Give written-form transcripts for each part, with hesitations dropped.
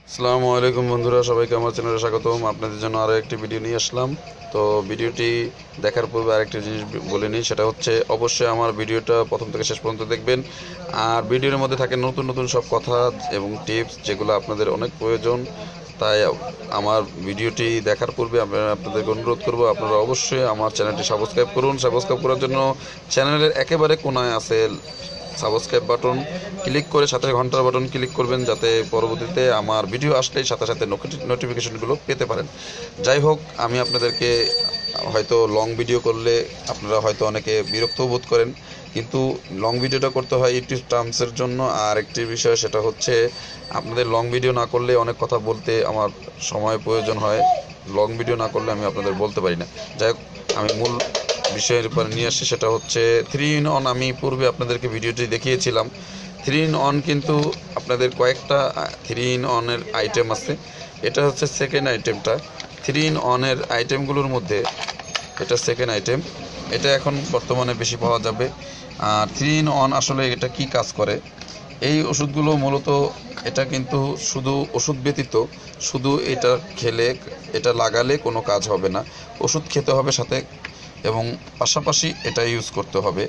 আসসালামু আলাইকুম বন্ধুরা, সবাইকে আমার চ্যানেলে স্বাগতম। আপনাদের জন্য আরও একটি ভিডিও নিয়ে আসলাম। তো ভিডিওটি দেখার পূর্বে আরেকটি জিনিস বলে নিই, সেটা হচ্ছে অবশ্যই আমার ভিডিওটা প্রথম থেকে শেষ পর্যন্ত দেখবেন। আর ভিডিওর মধ্যে থাকে নতুন নতুন সব কথা এবং টিপস, যেগুলো আপনাদের অনেক প্রয়োজন। তাই আমার ভিডিওটি দেখার পূর্বে আপনাদেরকে অনুরোধ করব, আপনারা অবশ্যই আমার চ্যানেলটি সাবস্ক্রাইব করুন। সাবস্ক্রাইব করার জন্য চ্যানেলের একেবারে কোনায় আছে সাবস্ক্রাইব বাটন, ক্লিক করে সাথে ঘন্টার বাটন ক্লিক করবেন, যাতে পরবর্তীতে আমার ভিডিও আসলেই সাথে সাথে নোটিফিকেশনগুলো পেতে পারেন। যাই হোক, আমি আপনাদেরকে হয়তো লং ভিডিও করলে আপনারা হয়তো অনেকে বিরক্ত বোধ করেন, কিন্তু লং ভিডিওটা করতে হয় ইউটিউব টার্মসের জন্য। আর একটি বিষয়, সেটা হচ্ছে আপনাদের লং ভিডিও না করলে অনেক কথা বলতে আমার সময় প্রয়োজন হয়। লং ভিডিও না করলে আমি আপনাদের বলতে পারি না। যাই হোক, আমি মূল বিষয়ের উপর নিয়ে আসছি, সেটা হচ্ছে 3 in 1। আমি পূর্বে আপনাদেরকে ভিডিওটি দেখিয়েছিলাম 3 in 1, কিন্তু আপনাদের কয়েকটা 3 in 1-এর আইটেম আছে। এটা হচ্ছে সেকেন্ড আইটেমটা। 3 in 1-এর আইটেমগুলোর মধ্যে এটা সেকেন্ড আইটেম। এটা এখন বর্তমানে বেশি পাওয়া যাবে। আর 3 in 1 আসলে এটা কি কাজ করে, এই ওষুধগুলো মূলত এটা কিন্তু শুধু ওষুধ ব্যতীত, শুধু এটা খেলে, এটা লাগালে কোনো কাজ হবে না। ওষুধ খেতে হবে সাথে, এবং পাশাপাশি এটা ইউজ করতে হবে।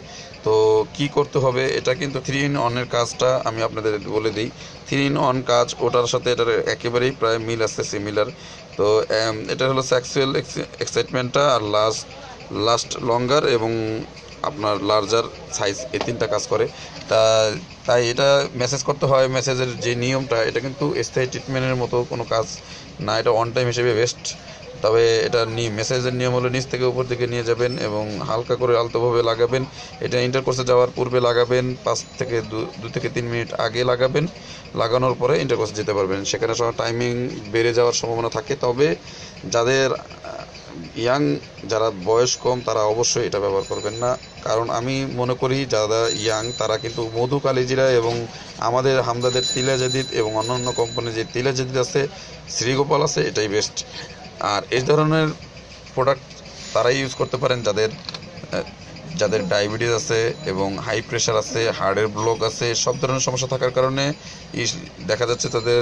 তো কি করতে হবে, এটা কিন্তু 3 in 1-এর কাজটা আমি আপনাদের বলে দিই। 3 in 1 কাজ ওটার সাথে এটার একেবারেই প্রায় মিল আছে, সিমিলার। তো এটা হলো সেক্সুয়াল এক্সাইটমেন্টটা, আর লাস্ট লঙ্গার, এবং আপনার লার্জার সাইজ, এই তিনটা কাজ করে। তা তাই এটা মেসেজ করতে হয়। মেসেজের যে নিয়মটা, এটা কিন্তু স্থায়ী ট্রিটমেন্টের মতো কোনো কাজ না, এটা অন টাইম হিসেবে বেস্ট। তবে এটা মেসেজের নিয়ম হলো নিচ থেকে উপর দিকে নিয়ে যাবেন এবং হালকা করে আলতোভাবে লাগাবেন। এটা ইন্টারকোর্সে যাওয়ার পূর্বে লাগাবেন, 2 থেকে 3 মিনিট আগে লাগাবেন। লাগানোর পরে ইন্টারকোর্সে যেতে পারবেন, সেখানে সময় টাইমিং বেড়ে যাওয়ার সম্ভাবনা থাকে। তবে যাদের ইয়াং, যারা বয়স কম, তারা অবশ্যই এটা ব্যবহার করবেন না। কারণ আমি মনে করি যারা ইয়াং তারা কিন্তু মধু কালিজিরা এবং আমাদের হামদাদের তিলাজাদিদ এবং অন্যান্য কোম্পানির যে তিলাজাদিদ আছে, শ্রীগোপাল আছে, এটাই বেস্ট। আর এই ধরনের প্রোডাক্ট তারাই ইউজ করতে পারেন যাদের ডায়াবেটিস আছে এবং হাই প্রেশার আছে, হার্টের ব্লক আছে, সব ধরনের সমস্যা থাকার কারণে দেখা যাচ্ছে তাদের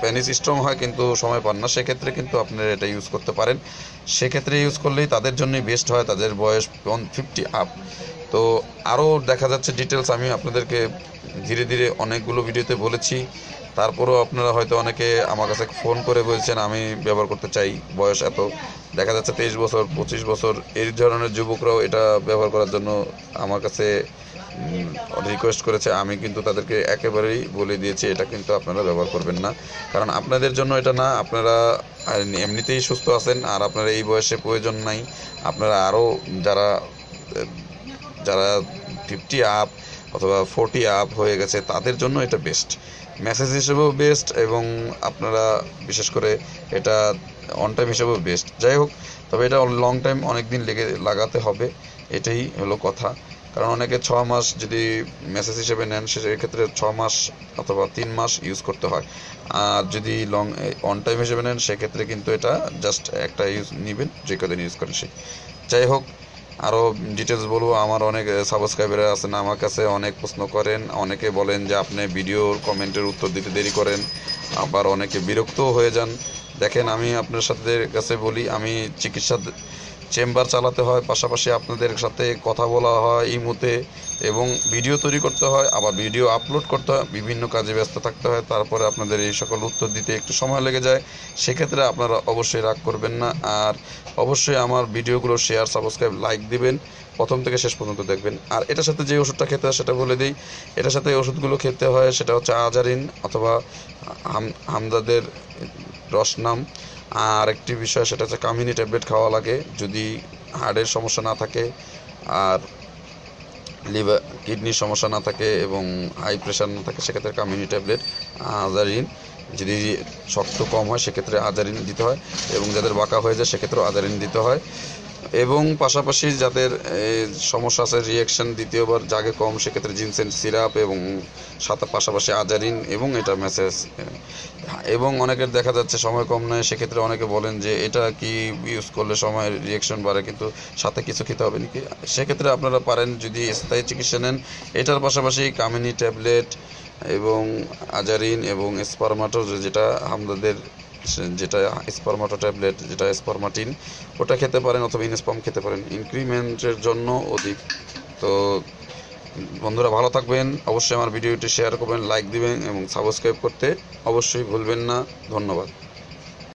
পেনিস স্ট্রং হয় কিন্তু সময় পান না। সেক্ষেত্রে কিন্তু আপনারা এটা ইউজ করতে পারেন। সেক্ষেত্রে ইউজ করলেই তাদের জন্যই বেস্ট হয়, তাদের বয়স 50 আপ। তো আরও দেখা যাচ্ছে ডিটেলস আমি আপনাদেরকে ধীরে ধীরে অনেকগুলো ভিডিওতে বলেছি। তারপরেও আপনারা হয়তো অনেকে আমার কাছে ফোন করে বলছেন আমি ব্যবহার করতে চাই, বয়স এত, দেখা যাচ্ছে 23 বছর 25 বছর, এই ধরনের যুবকরাও এটা ব্যবহার করার জন্য আমার কাছে রিকোয়েস্ট করেছে। আমি কিন্তু তাদেরকে একেবারেই বলে দিয়েছি এটা কিন্তু আপনারা ব্যবহার করবেন না, কারণ আপনাদের জন্য এটা না। আপনারা এমনিতেই সুস্থ আছেন, আর আপনারা এই বয়সে প্রয়োজন নাই। আপনারা আরও যারা যারা 50 আপ অথবা 40 আপ হয়ে গেছে, তাদের জন্য এটা বেস্ট, মেসেজ হিসেবেও বেস্ট, এবং আপনারা বিশেষ করে এটা অন টাইম হিসেবেও বেস্ট। যাই হোক, তবে এটা লং টাইম অনেক দিন লাগাতে হবে, এটাই হলো কথা। কারণ অনেকে 6 মাস যদি মেসেজ হিসেবে নেন, সেক্ষেত্রে 6 মাস অথবা 3 মাস ইউজ করতে হয়। আর যদি অন টাইম হিসেবে নেন, সেক্ষেত্রে কিন্তু এটা জাস্ট একটা ইউজ নেবেন, যে কদিন ইউজ করেন সেই। যাই হোক, আরও ডিটেলস বলবো। আমার অনেক সাবস্ক্রাইবার আছেন, আমার কাছে অনেক প্রশ্ন করেন, অনেকে বলেন যে আপনি ভিডিওর কমেন্টের উত্তর দিতে দেরি করেন, আবার অনেকে বিরক্তও হয়ে যান। দেখেন, আমি আপনার সাথে কাছে বলি, আমি চিকিৎসা চেম্বার চালাতে হয়, পাশাপাশি আপনাদের সাথে কথা বলা হয় ইমোতে, এবং ভিডিও তৈরি করতে হয়, আবার ভিডিও আপলোড করতে হয়, বিভিন্ন কাজে ব্যস্ত থাকতে হয়। তারপরে আপনাদের এই সকল উত্তর দিতে একটু সময় লেগে যায়। সেক্ষেত্রে আপনারা অবশ্যই রাগ করবেন না। আর অবশ্যই আমার ভিডিওগুলো শেয়ার, সাবস্ক্রাইব, লাইক দিবেন, প্রথম থেকে শেষ পর্যন্ত দেখবেন। আর এটার সাথে যে ওষুধটা খেতে হয় সেটা বলে দিই। এটার সাথে ওষুধগুলো খেতে হয়, সেটা হচ্ছে আজারিন অথবা হামদাদের রসনাম। আর একটি বিষয়, সেটা হচ্ছে কামিনী ট্যাবলেট খাওয়া লাগে যদি হার্টের সমস্যা না থাকে, আর লিভার কিডনির সমস্যা না থাকে, এবং হাই প্রেশার না থাকে, সেক্ষেত্রে কামিনী ট্যাবলেট, আজারিন। যদি শক্ত কম হয় সেক্ষেত্রে আজারিন দিতে হয়, এবং যাদের বাঁকা হয়ে যায় সেক্ষেত্রেও আজারিন দিতে হয়। এবং পাশাপাশি যাদের সমস্যা আছে, রিয়াকশান দ্বিতীয়বার জাগে কম, সেক্ষেত্রে জিনসেন সিরাপ, এবং সাথে পাশাপাশি আজারিন, এবং এটা মেসেজ। এবং অনেকের দেখা যাচ্ছে সময় কম নেয়, সেক্ষেত্রে অনেকে বলেন যে এটা কি ইউজ করলে সময় রিয়াকশন বাড়ে, কিন্তু সাথে কিছু খেতে হবে নাকি। সেক্ষেত্রে আপনারা পারেন, যদি স্থায়ী চিকিৎসা নেন, এটার পাশাপাশি কামিনী ট্যাবলেট এবং আজারিন এবং স্পারমাটো, যেটা আমাদের যেটা স্পারমাটো ট্যাবলেট, যেটা স্পারমাটিন, ওটা খেতে পারেন, অথবা ইনস্পাম খেতে পারেন ইনক্রিমেন্টের জন্য অধিক। তো বন্ধুরা ভালো থাকবেন, অবশ্যই আমার ভিডিওটি শেয়ার করবেন, লাইক দিবেন এবং সাবস্ক্রাইব করতে অবশ্যই ভুলবেন না। ধন্যবাদ।